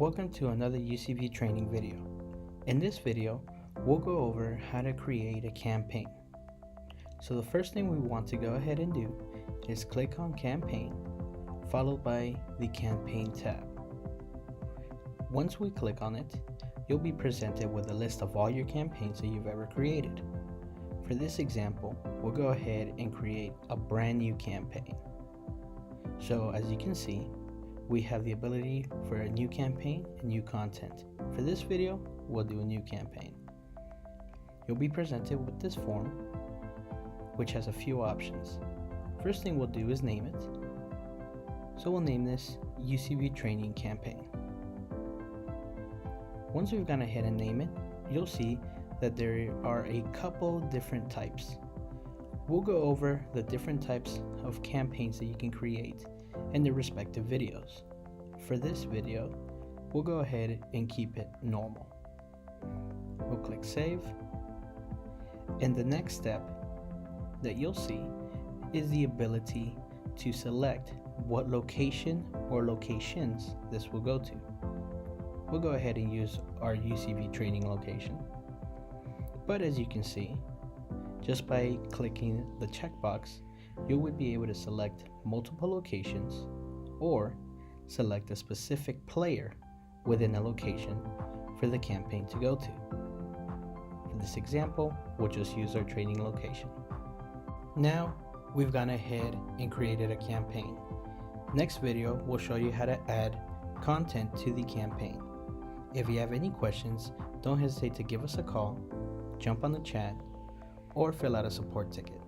Welcome to another UCView training video. In this video, we'll go over how to create a campaign. So the first thing we want to go ahead and do is click on Campaign, followed by the Campaign tab. Once we click on it, you'll be presented with a list of all your campaigns that you've ever created. For this example, we'll go ahead and create a brand new campaign. So as you can see, we have the ability for a new campaign and new content. For this video, we'll do a new campaign. You'll be presented with this form, which has a few options. First thing we'll do is name it. So we'll name this UCView Training Campaign. Once we've gone ahead and name it, you'll see that there are a couple different types. We'll go over the different types of campaigns that you can create in the respective videos. For this video, we'll go ahead and keep it normal. We'll click Save, and the next step that you'll see is the ability to select what location or locations this will go to. We'll go ahead and use our UCView training location. But as you can see, just by clicking the checkbox, you would be able to select multiple locations or select a specific player within a location for the campaign to go to. For this example, we'll just use our training location. Now we've gone ahead and created a campaign. Next video will show you how to add content to the campaign. If you have any questions, don't hesitate to give us a call, jump on the chat, or fill out a support ticket.